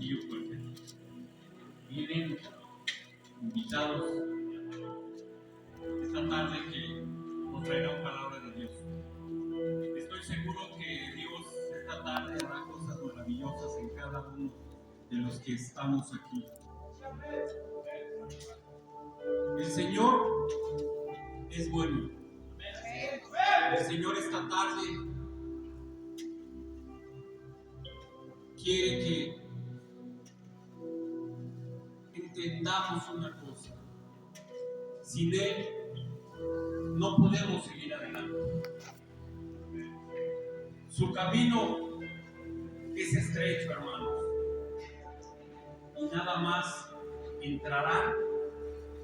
platillo perfecto. Vienen invitados esta tarde que nos traerán palabra de Dios. Estoy seguro que Dios esta tarde hará cosas maravillosas en cada uno de los que estamos aquí. El Señor es bueno. El Señor esta tarde quiere que entendamos una cosa. Sin Él no podemos seguir adelante. Su camino es estrecho, hermanos, y nada más entrará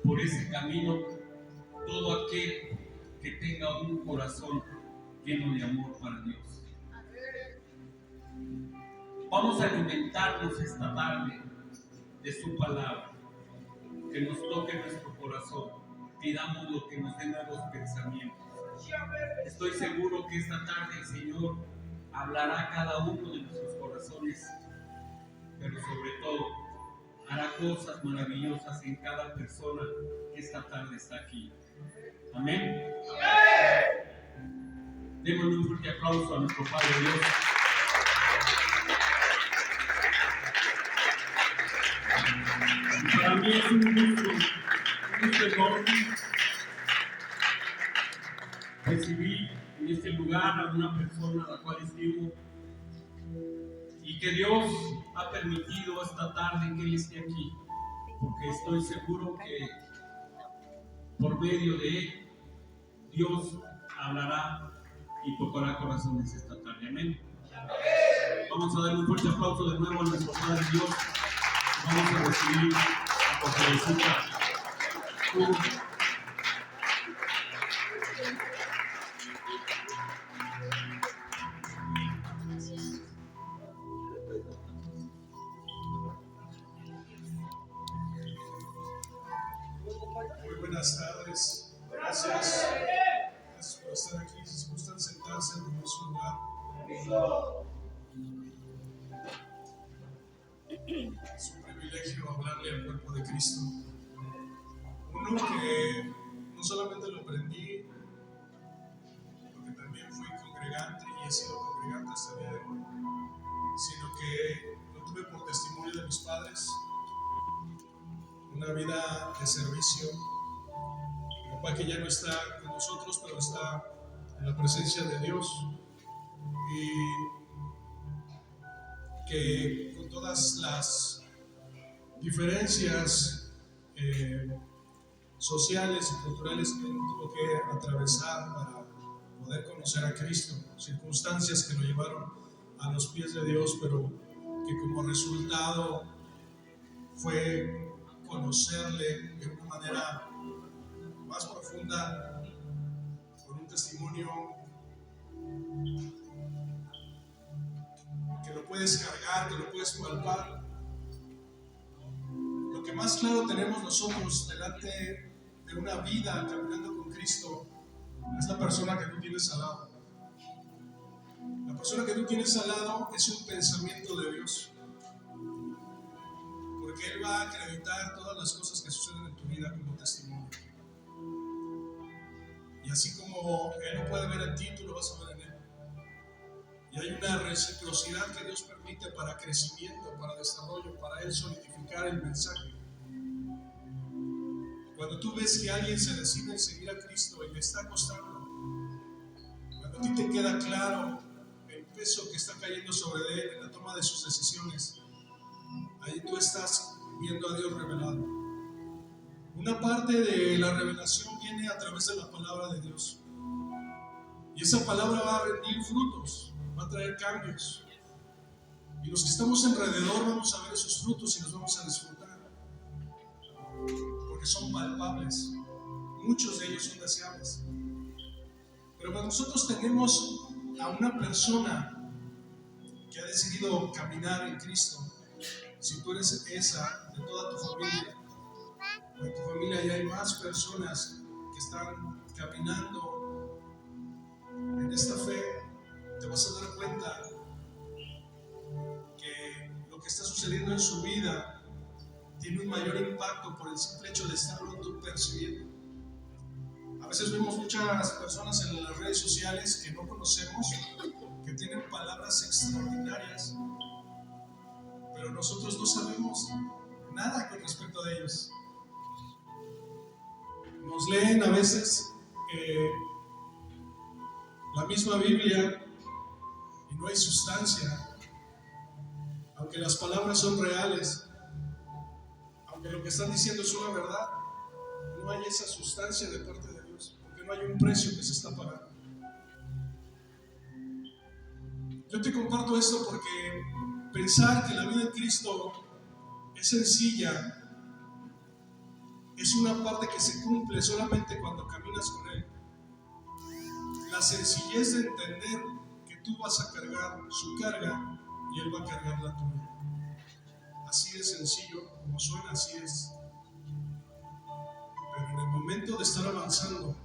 por ese camino todo aquel que tenga un corazón lleno de amor para Dios. Vamos a alimentarnos esta tarde de su palabra, que nos toque nuestro corazón, pidamos lo que nos dé nuevos pensamientos. Estoy seguro que esta tarde el Señor hablará a cada uno de nuestros corazones, pero sobre todo hará cosas maravillosas en cada persona que esta tarde está aquí. Amén. Démosle un fuerte aplauso a nuestro Padre Dios. Y para mí es un gusto enorme recibir en este lugar a una persona a la cual estimo y que Dios ha permitido esta tarde que Él esté aquí, porque estoy seguro que por medio de Él Dios hablará y tocará corazones esta tarde. Amén. Vamos a darle un fuerte aplauso de nuevo a nuestro Padre Dios. Vamos a recibir a Josécita. Muy buenas tardes. Gracias por estar aquí. Si gustan sentarse en su lugar. Es un privilegio hablarle al cuerpo de Cristo. Uno que no solamente lo aprendí, porque también fui congregante y he sido congregante hasta el día de hoy, sino que lo tuve por testimonio de mis padres. Una vida de servicio. Mi papá, que ya no está con nosotros, pero está en la presencia de Dios, y que con todas las diferencias sociales y culturales que tuvo que atravesar para poder conocer a Cristo, circunstancias que lo llevaron a los pies de Dios, pero que como resultado fue conocerle de una manera más profunda, con un testimonio que lo puedes cargar, que lo puedes palpar. Lo que más claro tenemos nosotros delante de una vida caminando con Cristo es la persona que tú tienes al lado. La persona que tú tienes al lado es un pensamiento de Dios, porque Él va a acreditar todas las cosas que suceden en tu vida como testimonio. Y así como Él lo puede ver en ti, tú lo vas a ver en Él. Y hay una reciprocidad que Dios permite para crecimiento, para desarrollo, para Él solidificar el mensaje. Cuando tú ves que alguien se decide en seguir a Cristo y le está costando, cuando a ti te queda claro el peso que está cayendo sobre Él en la toma de sus decisiones, ahí tú estás viendo a Dios revelado. Una parte de la revelación viene a través de la palabra de Dios. Y esa palabra va a rendir frutos, va a traer cambios. Y los que estamos alrededor vamos a ver esos frutos y los vamos a disfrutar. Porque son palpables. Muchos de ellos son deseables. Pero cuando nosotros tenemos a una persona que ha decidido caminar en Cristo, si tú eres esa de toda tu familia, o en tu familia ya hay más personas que están caminando en esta fe, te vas a dar cuenta que lo que está sucediendo en su impacto por el simple hecho de estarlo tú percibiendo. A veces vemos muchas personas en las redes sociales que no conocemos, que tienen palabras extraordinarias, pero nosotros no sabemos nada con respecto a ellos. Nos leen a veces la misma Biblia y no hay sustancia, aunque las palabras son reales, aunque lo que están diciendo es una verdad, no hay esa sustancia de parte de Dios, porque no hay un precio que se está pagando. Yo te comparto esto porque pensar que la vida en Cristo es sencilla es una parte que se cumple solamente cuando caminas con Él. La sencillez de entender que tú vas a cargar su carga y Él va a cargar la tuya. Así de sencillo, como suena, así es. Pero en el momento de estar avanzando,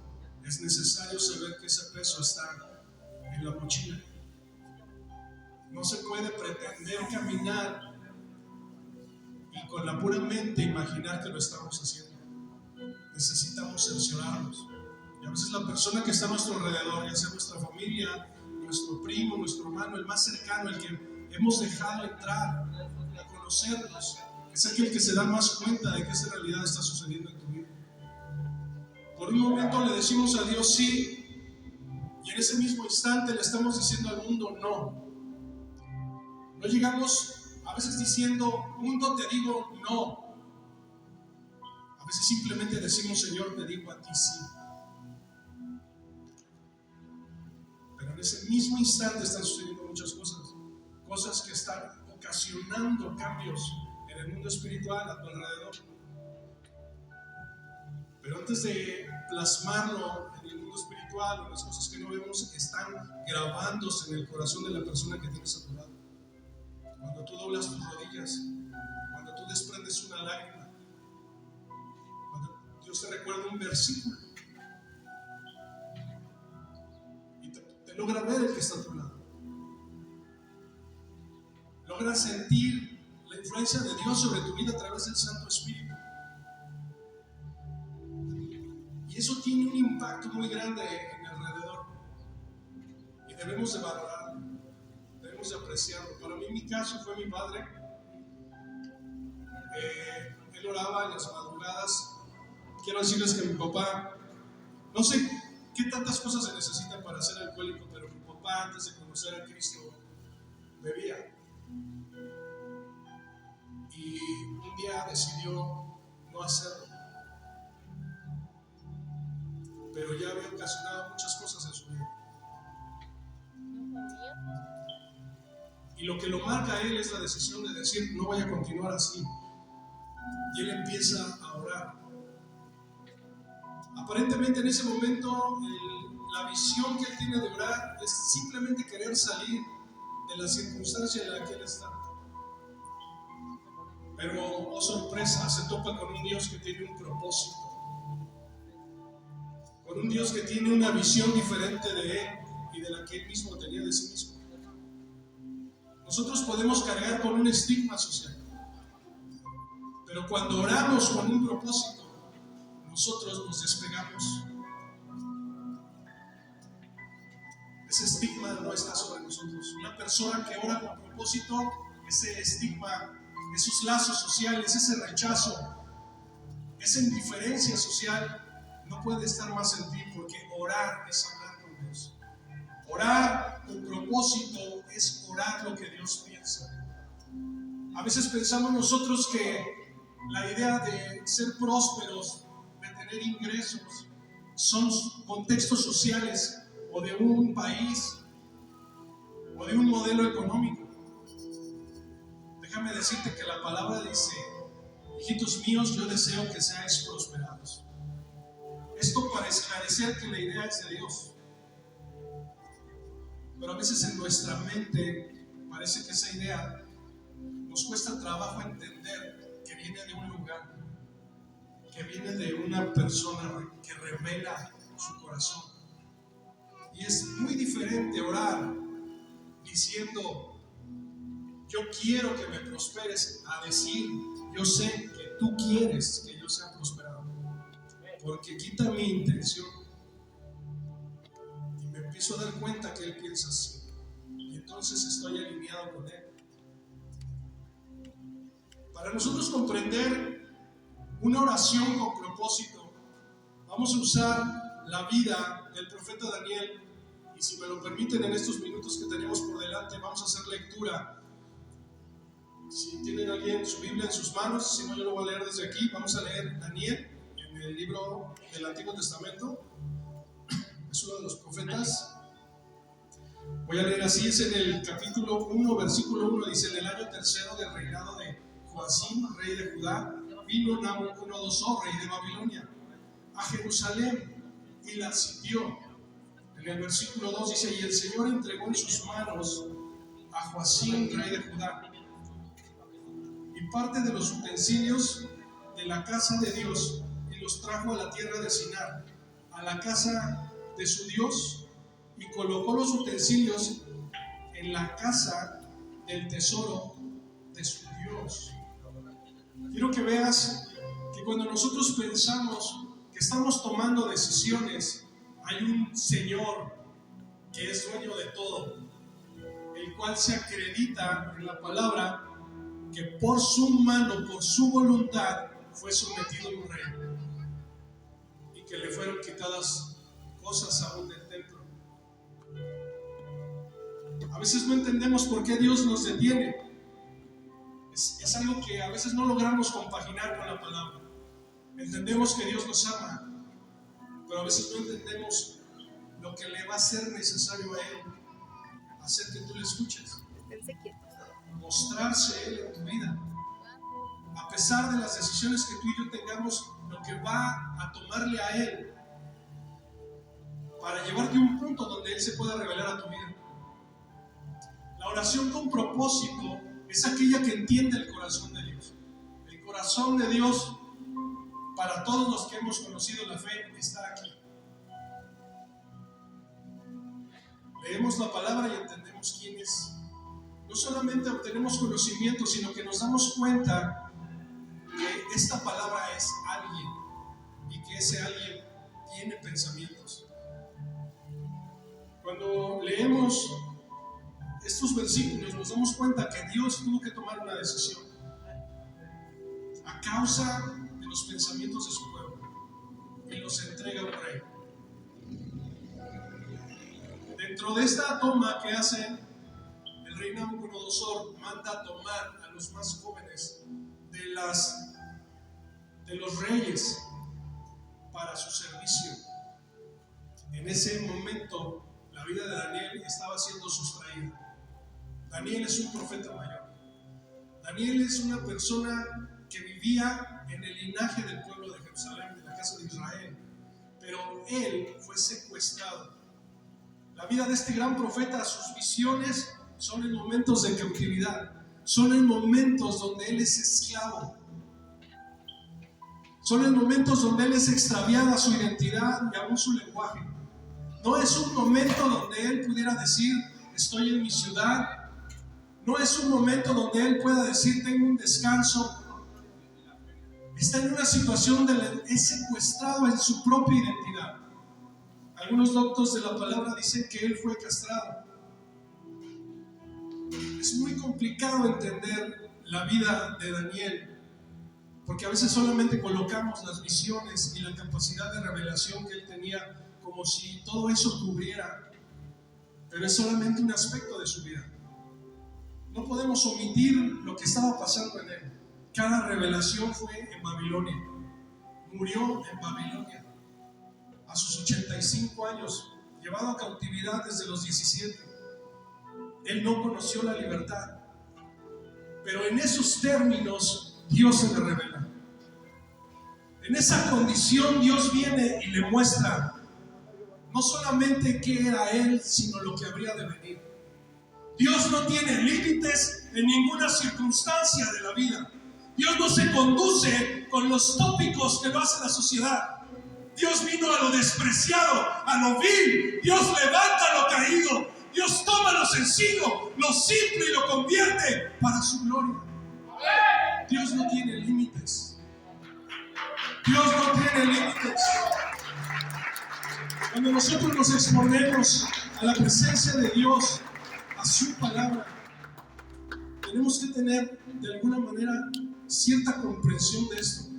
es necesario saber que ese peso está en la mochila. No se puede pretender caminar y con la pura mente imaginar que lo estamos haciendo. Necesitamos cerciorarnos. Y a veces la persona que está a nuestro alrededor, ya sea nuestra familia, nuestro primo, nuestro hermano, el más cercano, el que hemos dejado entrar a conocernos, es aquel que se da más cuenta de que esa realidad está sucediendo en tu vida. Por un momento le decimos a Dios sí, y en ese mismo instante le estamos diciendo al mundo no. No llegamos a veces diciendo, mundo, te digo no. A veces simplemente decimos, Señor, te digo a ti sí. Pero en ese mismo instante están sucediendo muchas cosas. Cosas que están ocasionando cambios en el mundo espiritual a tu alrededor. Pero antes de plasmarlo en el mundo espiritual, o las cosas que no vemos, están grabándose en el corazón de la persona que tienes a tu lado. Cuando tú doblas tus rodillas, cuando tú desprendes una lágrima, cuando Dios te recuerda un versículo y te logra ver el que está a tu lado. Logras sentir la influencia de Dios sobre tu vida a través del Santo Espíritu. Y eso tiene un impacto muy grande en el alrededor. Y debemos de valorarlo, debemos de apreciarlo. Para mí, mi caso fue mi padre. Él oraba en las madrugadas. Quiero decirles que mi papá, no sé qué tantas cosas se necesitan para ser alcohólico, pero mi papá, antes de conocer a Cristo, bebía. Y un día decidió no hacerlo. Pero ya había ocasionado muchas cosas en su vida. Y lo que lo marca a él es la decisión de decir, no voy a continuar así. Y él empieza a orar. Aparentemente en ese momento la visión que él tiene de orar es simplemente querer salir de la circunstancia en la que él está. Pero, oh sorpresa, se topa con un Dios que tiene un propósito. Con un Dios que tiene una visión diferente de Él y de la que Él mismo tenía de sí mismo. Nosotros podemos cargar con un estigma social, pero cuando oramos con un propósito, nosotros nos despegamos. Ese estigma no está sobre nosotros. Una persona que ora con propósito, ese estigma, esos lazos sociales, ese rechazo, esa indiferencia social, no puede estar más en ti, porque orar es hablar con Dios. Orar con propósito es orar lo que Dios piensa. A veces pensamos nosotros que la idea de ser prósperos, de tener ingresos, son contextos sociales o de un país o de un modelo económico. Déjame decirte que la palabra dice, hijitos míos, yo deseo que seáis prosperados. Esto para esclarecer que la idea es de Dios. Pero a veces en nuestra mente parece que esa idea nos cuesta trabajo entender que viene de un lugar, que viene de una persona que revela su corazón. Y es muy diferente orar diciendo, yo quiero que me prosperes, a decir, yo sé que tú quieres que yo sea prosperado, porque quita mi intención y me empiezo a dar cuenta que Él piensa así, y entonces estoy alineado con Él. Para nosotros comprender una oración con propósito, vamos a usar la vida del profeta Daniel, y si me lo permiten, en estos minutos que tenemos por delante, vamos a hacer lectura. Si tienen alguien su Biblia en sus manos, si no, yo lo voy a leer desde aquí. Vamos a leer Daniel en el libro del Antiguo Testamento. Es uno de los profetas. Voy a leer así, es en el capítulo 1, versículo 1, dice: en el año tercero del reinado de Joacim, rey de Judá, vino Nabucodonosor, rey de Babilonia, a Jerusalén y la sitió. En el versículo 2 dice: y el Señor entregó en sus manos a Joacim, rey de Judá, y parte de los utensilios de la casa de Dios, y los trajo a la tierra de Sinar, a la casa de su Dios, y colocó los utensilios en la casa del tesoro de su Dios. Quiero que veas que cuando nosotros pensamos que estamos tomando decisiones, hay un Señor que es dueño de todo, el cual se acredita en la palabra que por su mano, por su voluntad, fue sometido a un rey, y que le fueron quitadas cosas aún del templo. A veces no entendemos por qué Dios nos detiene. Es algo que a veces no logramos compaginar con la palabra. Entendemos que Dios nos ama, pero a veces no entendemos lo que le va a ser necesario a Él hacer que tú le escuches, mostrarse Él en tu vida. A pesar de las decisiones que tú y yo tengamos, lo que va a tomarle a Él para llevarte a un punto donde Él se pueda revelar a tu vida. La oración con propósito es aquella que entiende el corazón de Dios. El corazón de Dios, para todos los que hemos conocido la fe, está aquí. Leemos la palabra y entendemos quién es. No solamente obtenemos conocimiento, sino que nos damos cuenta que esta palabra es alguien, y que ese alguien tiene pensamientos. Cuando leemos estos versículos, nos damos cuenta que Dios tuvo que tomar una decisión a causa de los pensamientos de su pueblo, y los entrega a un rey. Dentro de esta toma que hace el rey Nabucodonosor, manda a tomar a los más jóvenes de los reyes para su servicio. En ese momento la vida de Daniel estaba siendo sustraída. Daniel es un profeta mayor. Daniel es una persona que vivía en el linaje del pueblo de Jerusalén, de la casa de Israel, pero él fue secuestrado. La vida de este gran profeta, sus visiones son en momentos de cautividad, son en momentos donde él es esclavo, son en momentos donde él es extraviada su identidad y aún su lenguaje. No es un momento donde él pudiera decir: estoy en mi ciudad. No es un momento donde él pueda decir: tengo un descanso. Está en una situación donde es secuestrado en su propia identidad. Algunos doctos de la palabra dicen que él fue castrado. Es muy complicado entender la vida de Daniel, porque a veces solamente colocamos las visiones y la capacidad de revelación que él tenía como si todo eso cubriera, pero es solamente un aspecto de su vida. No podemos omitir lo que estaba pasando en él. Cada revelación fue en Babilonia. Murió en Babilonia a sus 85 años, llevado a cautividad desde los 17. Él no conoció la libertad, pero en esos términos Dios se le revela. En esa condición Dios viene y le muestra no solamente qué era él, sino lo que habría de venir. Dios no tiene límites en ninguna circunstancia de la vida. Dios no se conduce con los tópicos que lo hace la sociedad. Dios vino a lo despreciado, a lo vil. Dios levanta lo caído. Dios toma lo sencillo, lo simple, y lo convierte para su gloria. Dios no tiene límites. Dios no tiene límites. Cuando nosotros nos exponemos a la presencia de Dios, a su palabra, tenemos que tener de alguna manera cierta comprensión de esto.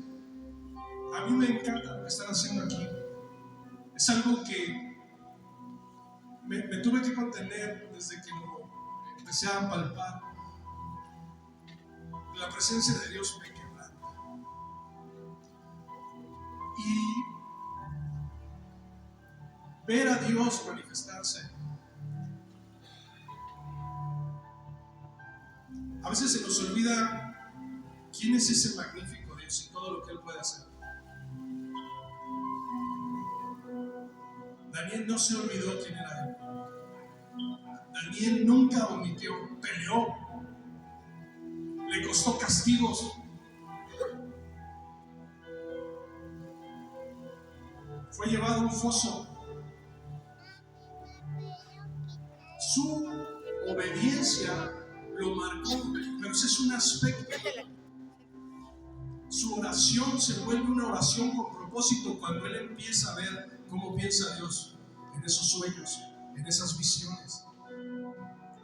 A mí me encanta lo que están haciendo aquí. Es algo que me tuve que contener desde que lo empecé a palpar. La presencia de Dios me quebranta. Y ver a Dios manifestarse. A veces se nos olvida quién es ese magnífico Dios y todo lo que Él puede hacer. Daniel no se olvidó quién era Él. Daniel nunca omitió, peleó. Le costó castigos. Fue llevado a un foso. Su obediencia lo marcó, pero ese es un aspecto. Su oración se vuelve una oración con propósito cuando él empieza a ver cómo piensa Dios en esos sueños, en esas visiones.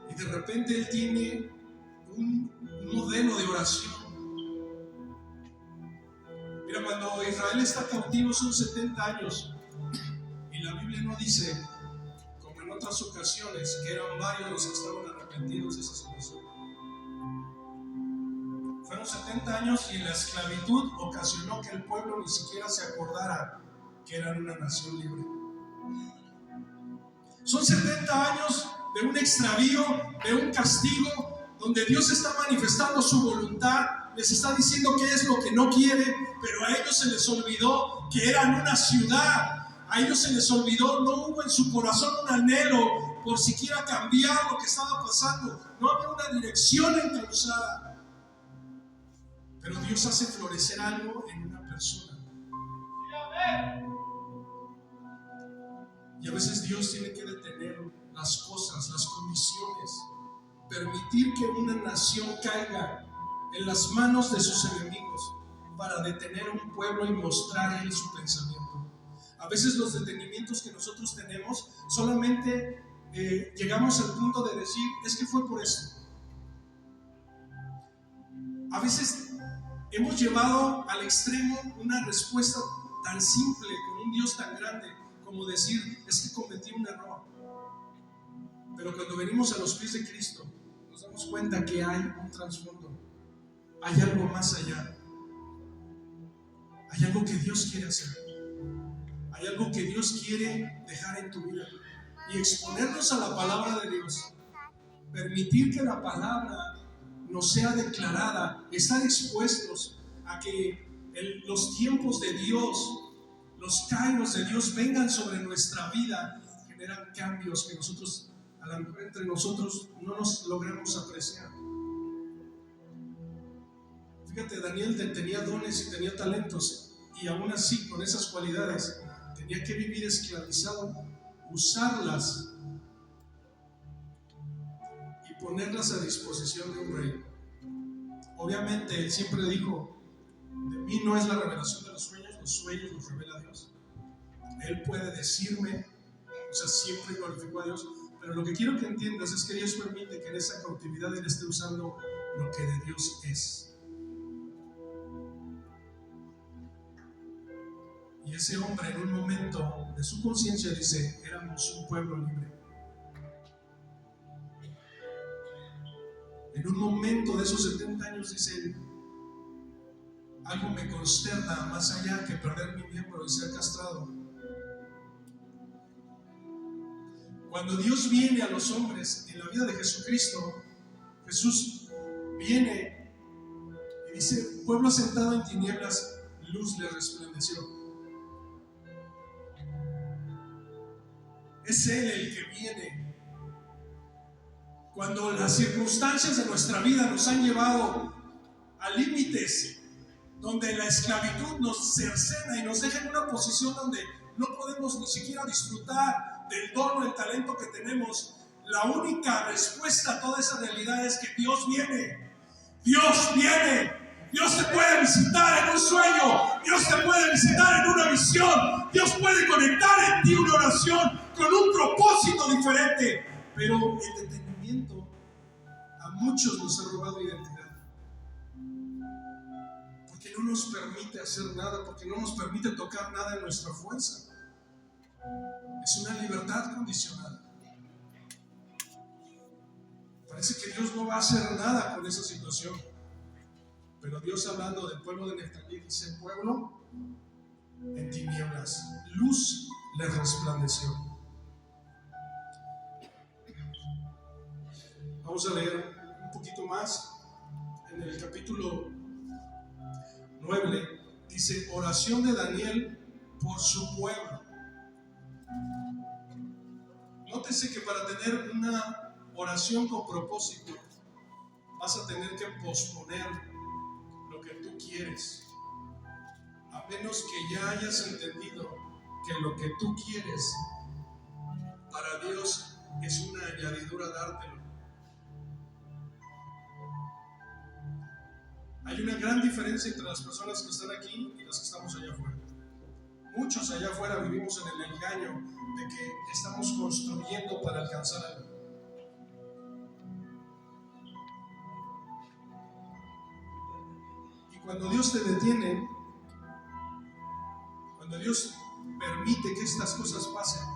Y de repente él tiene un modelo de oración. Mira, cuando Israel está cautivo son 70 años y la Biblia no dice, como en otras ocasiones, que eran varios los que estaban arrepentidos de esa situación. Fueron 70 años y la esclavitud ocasionó que el pueblo ni siquiera se acordara que eran una nación libre. Son 70 años de un extravío, de un castigo, donde Dios está manifestando su voluntad, les está diciendo qué es lo que no quiere, pero a ellos se les olvidó que eran una ciudad. A ellos se les olvidó, no hubo en su corazón un anhelo por siquiera cambiar lo que estaba pasando. No había una dirección encauzada. Pero Dios hace florecer algo en una persona. Y a veces Dios tiene que detener las cosas, las condiciones, permitir que una nación caiga en las manos de sus enemigos para detener a un pueblo y mostrar a él su pensamiento. A veces los detenimientos que nosotros tenemos solamente llegamos al punto de decir, es que fue por eso. A veces hemos llevado al extremo una respuesta tan simple con un Dios tan grande como decir, es que cometí un error. Pero cuando venimos a los pies de Cristo, nos damos cuenta que hay un trasfondo, hay algo más allá, hay algo que Dios quiere hacer, hay algo que Dios quiere dejar en tu vida y exponernos a la palabra de Dios, permitir que la palabra nos sea declarada, estar expuestos a que los tiempos de Dios, los kairos de Dios vengan sobre nuestra vida, generan cambios que nosotros, a lo mejor entre nosotros, no nos logramos apreciar. Fíjate, Daniel tenía dones y tenía talentos, y aún así, con esas cualidades, tenía que vivir esclavizado, usarlas y ponerlas a disposición de un rey. Obviamente, él siempre dijo, de mí no es la revelación de los sueños los revela Dios. Él puede decirme, o sea, siempre glorificó a Dios, pero lo que quiero que entiendas es que Dios permite que en esa cautividad él esté usando lo que de Dios es. Y ese hombre en un momento de su conciencia dice, éramos un pueblo libre. En un momento de esos 70 años dice, algo me consterna más allá que perder mi miembro y ser castrado. Cuando Dios viene a los hombres en la vida de Jesucristo, Jesús viene y dice, pueblo sentado en tinieblas, luz le resplandeció. Es Él el que viene. Cuando las circunstancias de nuestra vida nos han llevado a límites donde la esclavitud nos cercena y nos deja en una posición donde no podemos ni siquiera disfrutar del don o el talento que tenemos, la única respuesta a toda esa realidad es que Dios viene. Dios viene. Dios te puede visitar en un sueño, Dios te puede visitar en una visión, Dios puede conectar en ti una oración con un propósito diferente. Pero el detenimiento a muchos nos ha robado identidad, porque no nos permite hacer nada, porque no nos permite tocar nada en nuestra fuerza. Es una libertad condicionada. Parece que Dios no va a hacer nada con esa situación. Pero Dios, hablando del pueblo de Neftalí, dice: pueblo en tinieblas, luz les resplandeció. Vamos a leer un poquito más. En el capítulo 9 dice: oración de Daniel por su pueblo. Nótese que para tener una oración con propósito vas a tener que posponer lo que tú quieres, a menos que ya hayas entendido que lo que tú quieres para Dios es una añadidura dártelo. Hay una gran diferencia entre las personas que están aquí y las que estamos allá afuera. Muchos allá afuera vivimos en el engaño de que estamos construyendo para alcanzar algo. Y cuando Dios te detiene, cuando Dios permite que estas cosas pasen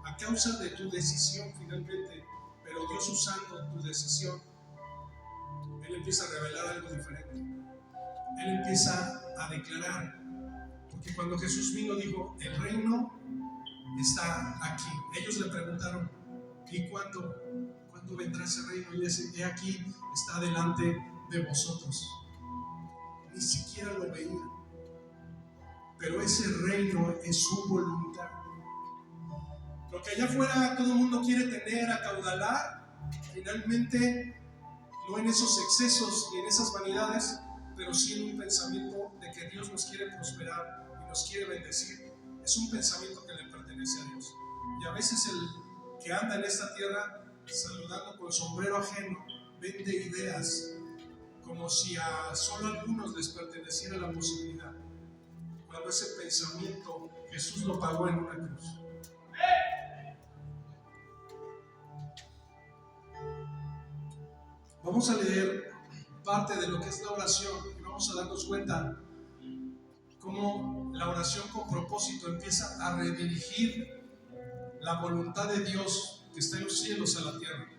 a causa de tu decisión finalmente, pero Dios usando tu decisión, Él empieza a revelar algo diferente. Él empieza a declarar. Porque cuando Jesús vino, dijo: el reino está aquí. Ellos le preguntaron: ¿y cuándo vendrá ese reino? Y dice: he aquí, está delante de vosotros. Ni siquiera lo veían, pero ese reino es su voluntad. Lo que allá afuera todo el mundo quiere tener, acaudalar, finalmente no en esos excesos y en esas vanidades, pero sí en un pensamiento de que Dios nos quiere prosperar y nos quiere bendecir. Es un pensamiento que le pertenece a Dios. Y a veces el que anda en esta tierra saludando con sombrero ajeno vende ideas como si a solo algunos les perteneciera la posibilidad, cuando ese pensamiento Jesús lo pagó en una cruz. Vamos a leer parte de lo que es la oración y vamos a darnos cuenta cómo la oración con propósito empieza a redirigir la voluntad de Dios que está en los cielos a la tierra.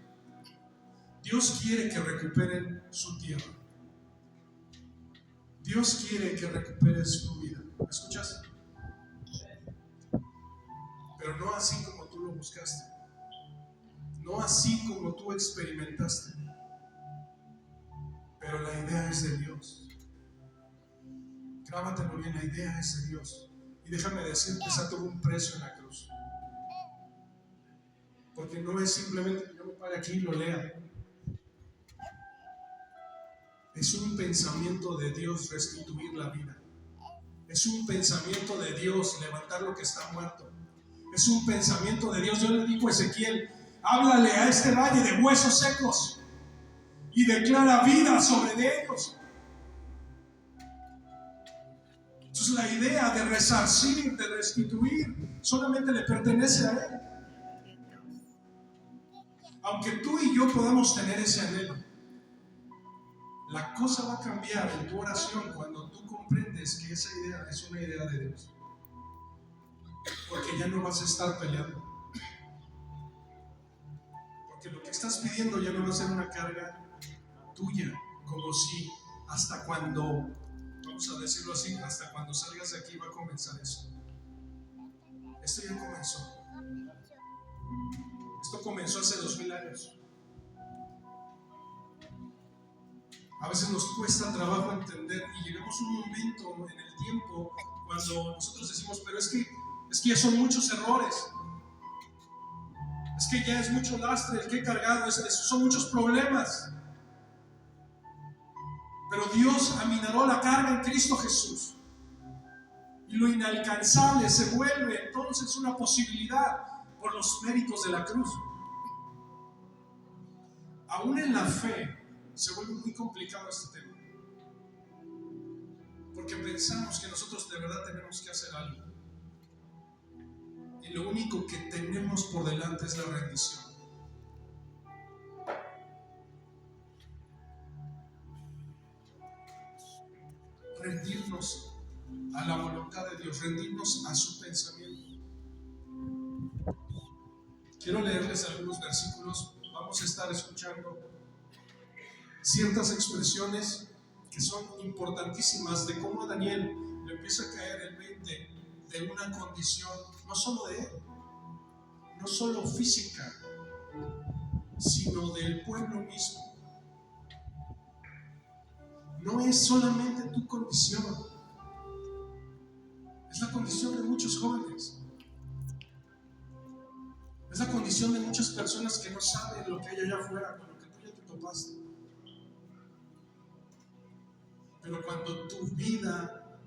Dios quiere que recuperen su tierra. Dios quiere que recuperes tu vida. ¿Me escuchas? Pero no así como tú lo buscaste, no así como tú experimentaste. Pero la idea es de Dios. Grábatelo bien, la idea es de Dios. Y déjame decirte, esa tuvo un precio en la cruz. Porque no es simplemente que yo me pare aquí y lo lea. Es un pensamiento de Dios restituir la vida. Es un pensamiento de Dios levantar lo que está muerto. Es un pensamiento de Dios. Yo le digo a Ezequiel: háblale a este valle de huesos secos y declara vida sobre ellos. Entonces la idea de resarcir, de restituir, solamente le pertenece a Él. Aunque tú y yo podamos tener ese anhelo, la cosa va a cambiar en tu oración cuando tú comprendes que esa idea es una idea de Dios. Porque ya no vas a estar peleando. Porque lo que estás pidiendo ya no va a ser una carga tuya, como si hasta cuando, vamos a decirlo así, hasta cuando salgas de aquí va a comenzar eso. Esto ya comenzó. Esto comenzó hace 2000 años. A veces nos cuesta trabajo entender y llegamos a un momento en el tiempo cuando nosotros decimos: pero es que ya son muchos errores, es que ya es mucho lastre el que he cargado, son muchos problemas. Pero Dios aminoró la carga en Cristo Jesús y lo inalcanzable se vuelve entonces una posibilidad por los méritos de la cruz. Aún en la fe se vuelve muy complicado este tema. porque pensamos que nosotros de verdad tenemos que hacer algo. Y lo único que tenemos por delante es la rendición. Rendirnos a la voluntad de Dios, rendirnos a su pensamiento. Quiero leerles algunos versículos. Vamos a estar escuchando ciertas expresiones que son importantísimas de cómo a Daniel le empieza a caer el 20 de una condición, no solo de él, no solo física, sino del pueblo mismo. No es solamente tu condición, es la condición de muchos jóvenes, es la condición de muchas personas que no saben lo que hay allá afuera con lo que tú ya te topaste. Pero cuando tu vida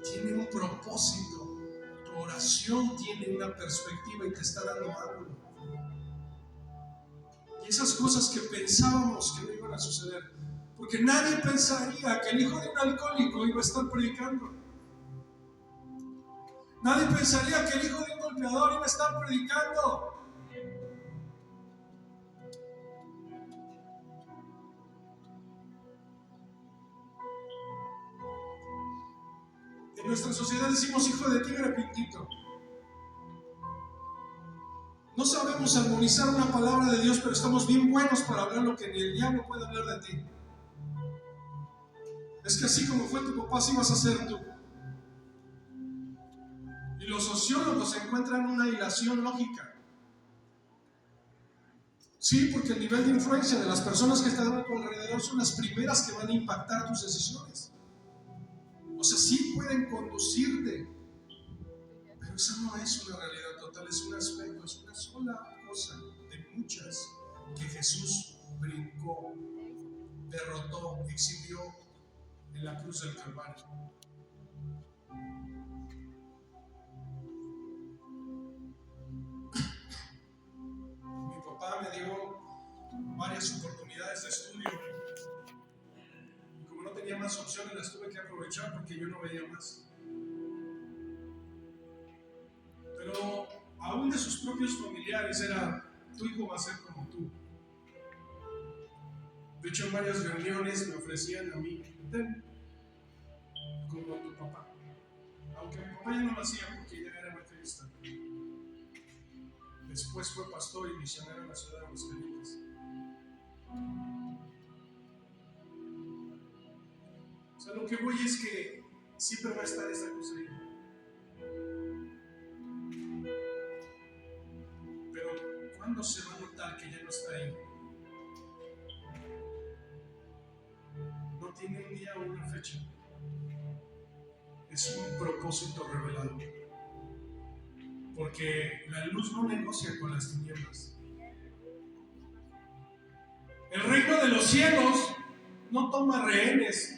tiene un propósito, tu oración tiene una perspectiva y te está dando algo. Y esas cosas que pensábamos que no iban a suceder, porque nadie pensaría que el hijo de un alcohólico iba a estar predicando. Nadie pensaría que el hijo de un golpeador iba a estar predicando. En nuestra sociedad decimos hijo de tigre pintito. No sabemos armonizar una palabra de Dios, pero estamos bien buenos para hablar lo que ni el diablo puede hablar de ti. Es que así como fue tu papá, así vas a ser tú. Y los sociólogos encuentran una hilación lógica. Sí, porque el nivel de influencia de las personas que están a tu alrededor son las primeras que van a impactar tus decisiones. O sea, sí pueden conducirte, pero esa no es una realidad total, es un aspecto, es una sola cosa de muchas que Jesús brincó, derrotó, exhibió en la cruz del Calvario. Mi papá me dio varias oportunidades de estudio y como no tenía más opciones las tuve que aprovechar porque yo no veía más. Pero aún de sus propios familiares era: tu hijo va a ser como tú. De hecho, en varias reuniones me ofrecían a mí: ten, como tu papá. Aunque mi papá ya no lo hacía porque ya era evangelista. Después fue pastor y misionero en la ciudad de Aguascalientes. O sea, lo que voy es que siempre va a estar esa cosa ahí. Pero ¿cuándo se va a notar que ya no está ahí? No tiene un día o una fecha. Es un propósito revelado. Porque la luz no negocia con las tinieblas. El reino de los cielos no toma rehenes.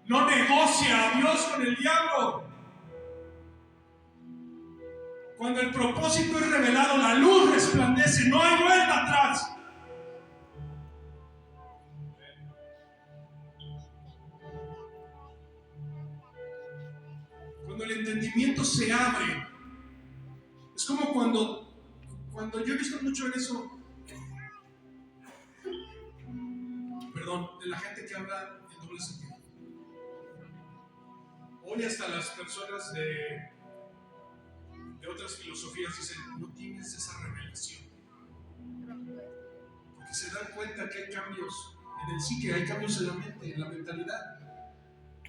No negocia a Dios con el diablo. Cuando el propósito es revelado, la luz resplandece, no hay vuelta atrás. Cuando el entendimiento se abre, es como cuando yo he visto mucho en eso, de la gente que habla en doble sentido. Hoy hasta las personas de otras filosofías dicen: no tienes esa revelación, porque se dan cuenta que hay cambios en el psique, hay cambios en la mente, en la mentalidad.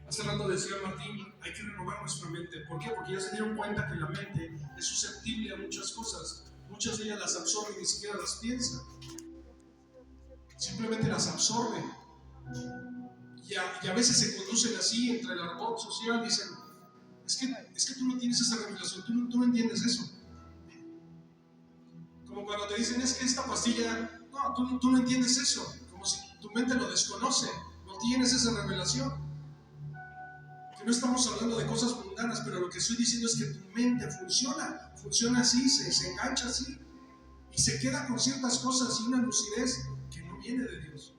Hace rato decía Martín, hay que renovar nuestra mente. ¿Por qué? Porque ya se dieron cuenta que la mente es susceptible a muchas cosas. Muchas de ellas las absorbe y ni siquiera las piensa. Simplemente las absorbe. Y a veces se conducen así entre el argot social. Dicen: es que tú no tienes esa revelación, tú no entiendes eso. Como cuando te dicen: es que esta pastilla, no, tú no entiendes eso. Como si tu mente lo desconoce, no tienes esa revelación. Que no estamos hablando de cosas mundanas, pero lo que estoy diciendo es que tu mente funciona así, se engancha así y se queda con ciertas cosas y una lucidez que no viene de Dios.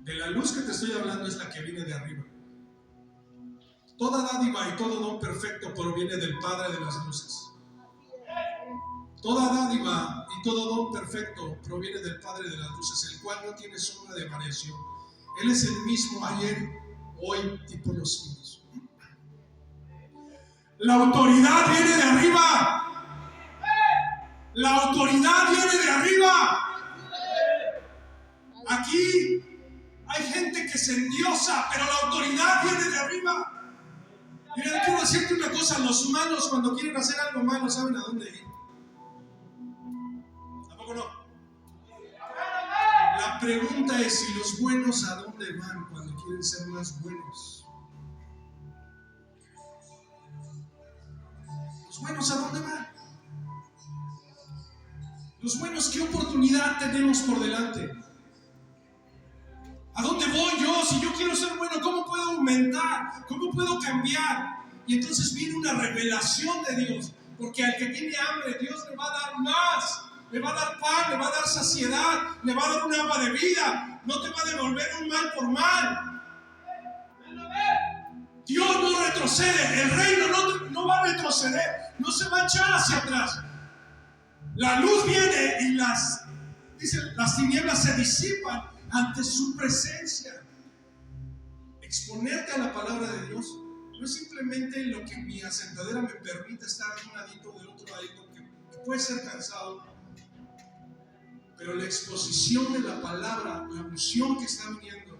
De la luz que te estoy hablando es la que viene de arriba. Toda dádiva y todo don perfecto proviene del Padre de las luces. Toda dádiva y todo don perfecto proviene del Padre de las luces, el cual no tiene sombra de variación. Él es el mismo ayer, hoy y por los siglos. La autoridad viene de arriba. La autoridad viene de arriba. Aquí hay gente que se endiosa, pero la autoridad viene de arriba. Mira, quiero decirte una cosa: los malos, cuando quieren hacer algo malo, saben a dónde ir. ¿Tampoco no? La pregunta es si los buenos a dónde van cuando quieren ser más buenos. ¿Los buenos a dónde van? Los buenos, ¿qué oportunidad tenemos por delante? ¿A dónde voy yo? Si yo quiero ser bueno, ¿cómo puedo aumentar? ¿Cómo puedo cambiar? Y entonces viene una revelación de Dios, porque al que tiene hambre, Dios le va a dar más. Le va a dar pan, le va a dar saciedad, le va a dar un agua de vida. No te va a devolver un mal por mal. Dios no retrocede, el reino no va a retroceder, no se va a echar hacia atrás. La luz viene y las tinieblas se disipan ante su presencia. Exponerte a la palabra de Dios no es simplemente lo que mi asentadera me permite estar de un ladito o del otro ladito, que puede ser cansado, pero la exposición de la palabra, la unción que está viniendo,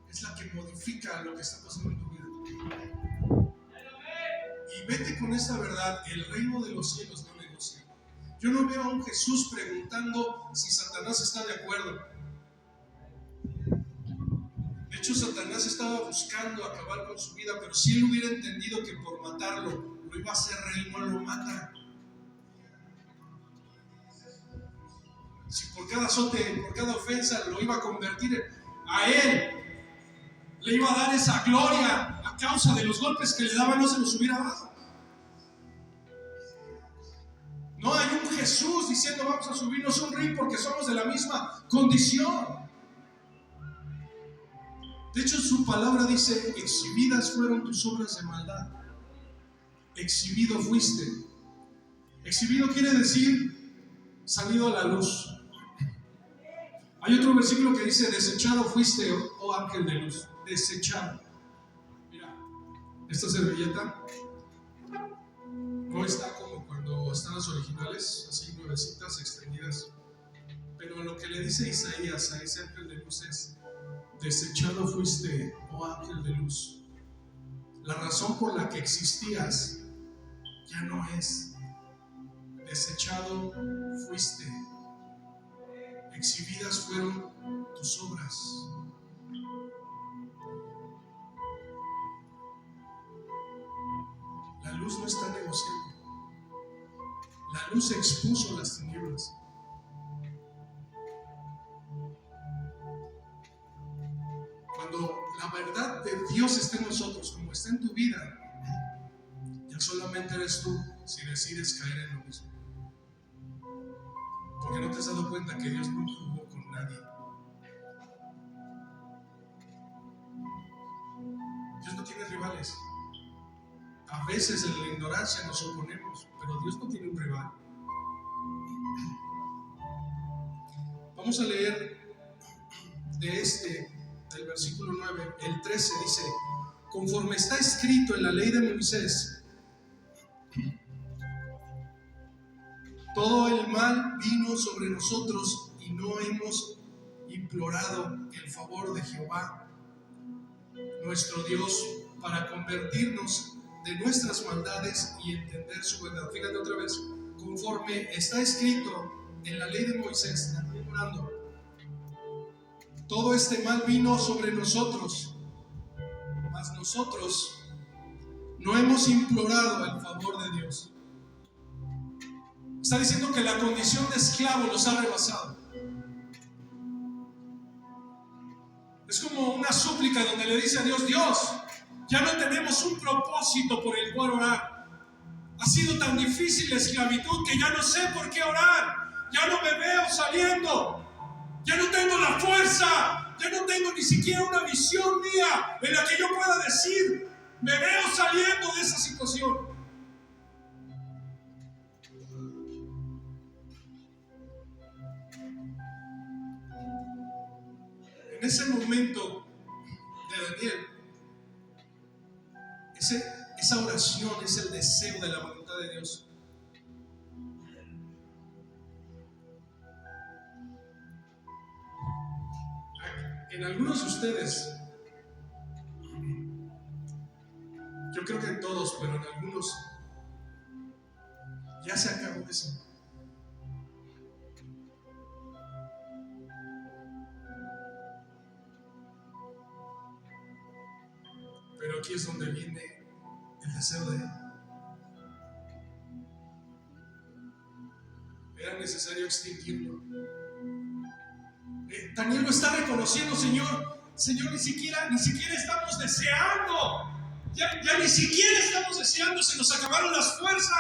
es la que modifica lo que está pasando en tu vida. Y vete con esta verdad: el reino de los cielos no negocia. Yo no veo a un Jesús preguntando si Satanás está de acuerdo. De hecho, Satanás estaba buscando acabar con su vida, pero si él hubiera entendido que por matarlo lo iba a hacer rey, no lo mata. Si por cada azote, por cada ofensa lo iba a convertir a él, le iba a dar esa gloria a causa de los golpes que le daban, no se los hubiera dado. No hay un Jesús diciendo vamos a subirnos un ring porque somos de la misma condición. De hecho, su palabra dice: exhibidas fueron tus obras de maldad. Exhibido fuiste. Exhibido quiere decir salido a la luz. Hay otro versículo que dice: desechado fuiste, oh ángel de luz. Desechado. Mira, esta servilleta no está como cuando están las originales, así nuevecitas, extendidas. Pero lo que le dice Isaías a ese ángel de luz es: desechado fuiste, oh ángel de luz. La razón por la que existías ya no es. Desechado fuiste. Exhibidas fueron tus obras. La luz no está negociando. La luz expuso las tinieblas. Cuando la verdad de Dios está en nosotros, como está en tu vida, ya solamente eres tú si decides caer en lo mismo. Porque no te has dado cuenta que Dios no jugó con nadie. Dios no tiene rivales. A veces en la ignorancia nos oponemos, pero Dios no tiene un rival. Vamos a leer del versículo 9, el 13 dice: conforme está escrito en la ley de Moisés, todo el mal vino sobre nosotros y no hemos implorado el favor de Jehová, nuestro Dios, para convertirnos de nuestras maldades y entender su verdad. Fíjate otra vez: conforme está escrito en la ley de Moisés, orando, todo este mal vino sobre nosotros, mas nosotros no hemos implorado el favor de Dios. Está diciendo que la condición de esclavo los ha rebasado. Es como una súplica donde le dice a Dios: Dios, ya no tenemos un propósito por el cual orar. Ha sido tan difícil la esclavitud que ya no sé por qué orar. Ya no me veo saliendo. Ya no tengo la fuerza Ya no tengo ni siquiera una visión mía en la que yo pueda decir, me veo saliendo de esa situación. En ese momento de Daniel, esa oración es el deseo de la voluntad de Dios. En algunos de ustedes, yo creo que en todos, pero en algunos ya se acabó eso. Pero aquí es donde viene el deseo de Él. Era necesario extinguirlo. Daniel lo está reconociendo, Señor, ni siquiera estamos deseando. Ya ni siquiera estamos deseando, se nos acabaron las fuerzas.